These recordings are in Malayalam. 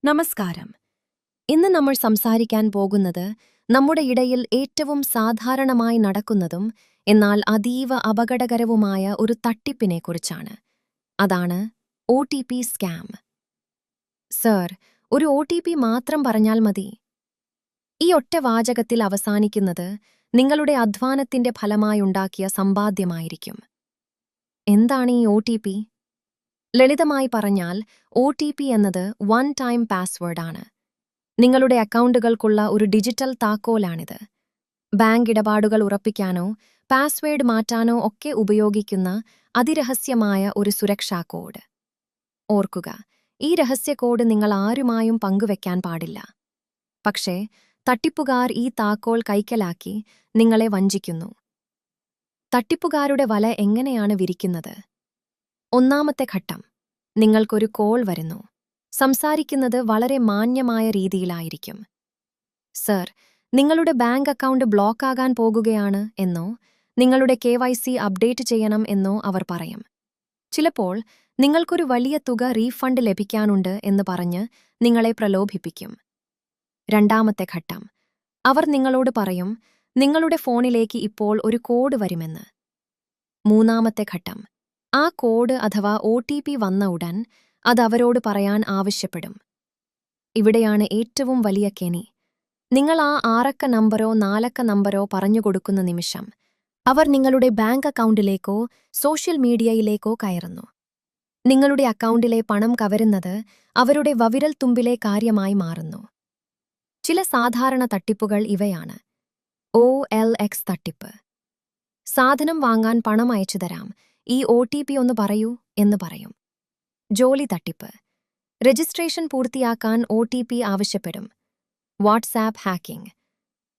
നമസ്കാരം. ഇന്ന് നമ്മൾ സംസാരിക്കാൻ പോകുന്നത് നമ്മുടെ ഇടയിൽ ഏറ്റവും സാധാരണമായി നടക്കുന്നതും എന്നാൽ അതീവ അപകടകരവുമായ ഒരു തട്ടിപ്പിനെക്കുറിച്ചാണ്. അതാണ് OTP സ്കാം. സർ, ഒരു OTP മാത്രം പറഞ്ഞാൽ മതി. ഈ ഒറ്റ വാചകത്തിൽ അവസാനിക്കുന്നത് നിങ്ങളുടെ അധ്വാനത്തിന്റെ ഫലമായുണ്ടാക്കിയ സമ്പാദ്യമായിരിക്കും. എന്താണ് ഈ OTP? ലളിതമായി പറഞ്ഞാൽ OTP എന്നത് വൺ ടൈം പാസ്വേഡ് ആണ്. നിങ്ങളുടെ അക്കൗണ്ടുകൾക്കുള്ള ഒരു ഡിജിറ്റൽ താക്കോലാണിത്. ബാങ്ക് ഇടപാടുകൾ ഉറപ്പിക്കാനോ പാസ്വേഡ് മാറ്റാനോ ഒക്കെ ഉപയോഗിക്കുന്ന അതിരഹസ്യമായ ഒരു സുരക്ഷാ കോഡ്. ഓർക്കുക, ഈ രഹസ്യ കോഡ് നിങ്ങൾ ആരുമായും പങ്കുവെക്കാൻ പാടില്ല. പക്ഷേ തട്ടിപ്പുകാർ ഈ താക്കോൽ കൈക്കലാക്കി നിങ്ങളെ വഞ്ചിക്കുന്നു. തട്ടിപ്പുകാരുടെ വല എങ്ങനെയാണ് വിരിക്കുന്നത്? ഒന്നാമത്തെ ഘട്ടം, നിങ്ങൾക്കൊരു കോൾ വരുന്നു. സംസാരിക്കുന്നത് വളരെ മാന്യമായ രീതിയിലായിരിക്കും. സർ, നിങ്ങളുടെ ബാങ്ക് അക്കൗണ്ട് ബ്ലോക്കാകാൻ പോകുകയാണ് എന്നോ നിങ്ങളുടെ KYC അപ്ഡേറ്റ് ചെയ്യണം എന്നോ അവർ പറയും. ചിലപ്പോൾ നിങ്ങൾക്കൊരു വലിയ തുക റീഫണ്ട് ലഭിക്കാനുണ്ട് എന്ന് പറഞ്ഞ് നിങ്ങളെ പ്രലോഭിപ്പിക്കും. രണ്ടാമത്തെ ഘട്ടം, അവർ നിങ്ങളോട് പറയും നിങ്ങളുടെ ഫോണിലേക്ക് ഇപ്പോൾ ഒരു കോഡ് വരുമെന്ന്. മൂന്നാമത്തെ ഘട്ടം, ആ കോഡ് അഥവാ OTP വന്ന ഉടൻ അത് അവരോട് പറയാൻ ആവശ്യപ്പെടും. ഇവിടെയാണ് ഏറ്റവും വലിയ കെണി. നിങ്ങൾ ആ 6 നമ്പരോ 4 നമ്പരോ പറഞ്ഞുകൊടുക്കുന്ന നിമിഷം അവർ നിങ്ങളുടെ ബാങ്ക് അക്കൗണ്ടിലേക്കോ സോഷ്യൽ മീഡിയയിലേക്കോ കയറുന്നു. നിങ്ങളുടെ അക്കൗണ്ടിലെ പണം കവരുന്നത് അവരുടെ വവിരൽ തുമ്പിലെ കാര്യമായി മാറുന്നു. ചില സാധാരണ തട്ടിപ്പുകൾ ഇവയാണ്. OLX തട്ടിപ്പ്. സാധനം വാങ്ങാൻ പണം അയച്ചു തരാം, ഈ OTP ഒന്ന് പറയൂ എന്ന് പറയും. ജോലി തട്ടിപ്പ്. രജിസ്ട്രേഷൻ പൂർത്തിയാക്കാൻ OTP ആവശ്യപ്പെടും. WhatsApp hacking.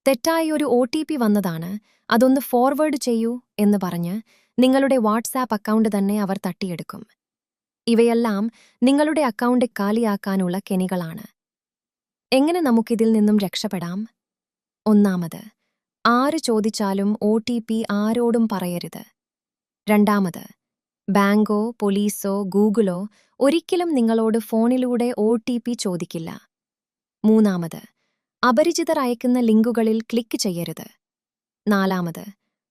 തെറ്റായി ഒരു OTP വന്നതാണ്, അതൊന്ന് ഫോർവേഡ് ചെയ്യൂ എന്ന് പറഞ്ഞ് നിങ്ങളുടെ വാട്സാപ്പ് അക്കൗണ്ട് തന്നെ അവർ തട്ടിയെടുക്കും. ഇവയെല്ലാം നിങ്ങളുടെ അക്കൗണ്ട് കാലിയാക്കാനുള്ള കെണികളാണ്. എങ്ങനെ നമുക്കിതിൽ നിന്നും രക്ഷപ്പെടാം? ഒന്നാമത്, ആര് ചോദിച്ചാലും OTP ആരോടും പറയരുത്. രണ്ടാമത്, ബാങ്കോ പോലീസോ ഗൂഗിളോ ഒരിക്കലും നിങ്ങളോട് ഫോണിലൂടെ OTP ചോദിക്കില്ല. മൂന്നാമത്, അപരിചിതർ അയക്കുന്ന ലിങ്കുകളിൽ ക്ലിക്ക് ചെയ്യരുത്. നാലാമത്,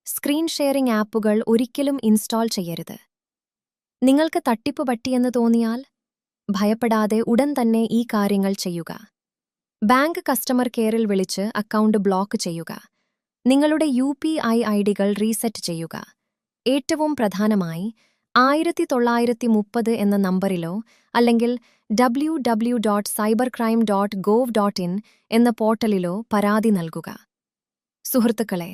സ്ക്രീൻ ഷെയറിംഗ് ആപ്പുകൾ ഒരിക്കലും ഇൻസ്റ്റാൾ ചെയ്യരുത്. നിങ്ങൾക്ക് തട്ടിപ്പ് പറ്റിയെന്ന് തോന്നിയാൽ ഭയപ്പെടാതെ ഉടൻ തന്നെ ഈ കാര്യങ്ങൾ ചെയ്യുക. ബാങ്ക് കസ്റ്റമർ കെയറിൽ വിളിച്ച് അക്കൗണ്ട് ബ്ലോക്ക് ചെയ്യുക. നിങ്ങളുടെ UPI ഐഡികൾ റീസെറ്റ് ചെയ്യുക. ഏറ്റവും പ്രധാനമായി 1930 എന്ന നമ്പറിലോ അല്ലെങ്കിൽ www.cybercrime.gov.in എന്ന പോർട്ടലിലോ പരാതി നൽകുക. സുഹൃത്തുക്കളെ,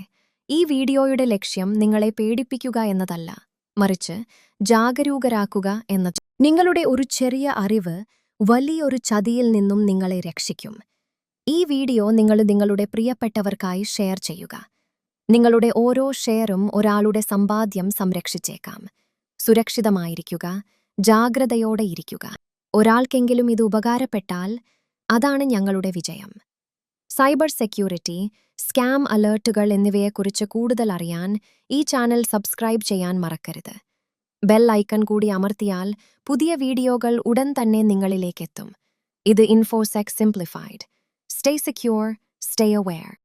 ഈ വീഡിയോയുടെ ലക്ഷ്യം നിങ്ങളെ പേടിപ്പിക്കുക എന്നതല്ല, മറിച്ച് ജാഗരൂകരാക്കുക എന്നത്. നിങ്ങളുടെ ഒരു ചെറിയ അറിവ് വലിയൊരു ചതിയിൽ നിന്നും നിങ്ങളെ രക്ഷിക്കും. ഈ വീഡിയോ നിങ്ങളുടെ പ്രിയപ്പെട്ടവർക്കായി ഷെയർ ചെയ്യുക. നിങ്ങളുടെ ഓരോ ഷെയറും ഒരാളുടെ സമ്പാദ്യം സംരക്ഷിച്ചേക്കാം. സുരക്ഷിതമായിരിക്കുക, ജാഗ്രതയോടെ ഇരിക്കുക. ഒരാൾക്കെങ്കിലും ഇത് ഉപകാരപ്പെട്ടാൽ അതാണ് ഞങ്ങളുടെ വിജയം. സൈബർ സെക്യൂരിറ്റി, സ്കാം അലേർട്ടുകൾ എന്നിവയെക്കുറിച്ച് കൂടുതൽ അറിയാൻ ഈ ചാനൽ സബ്സ്ക്രൈബ് ചെയ്യാൻ മറക്കരുത്. ബെൽ ഐക്കൺ കൂടി അമർത്തിയാൽ പുതിയ വീഡിയോകൾ ഉടൻ തന്നെ നിങ്ങളിലേക്കെത്തും. ഇത് InfoSec Simplified. Stay secure, stay aware.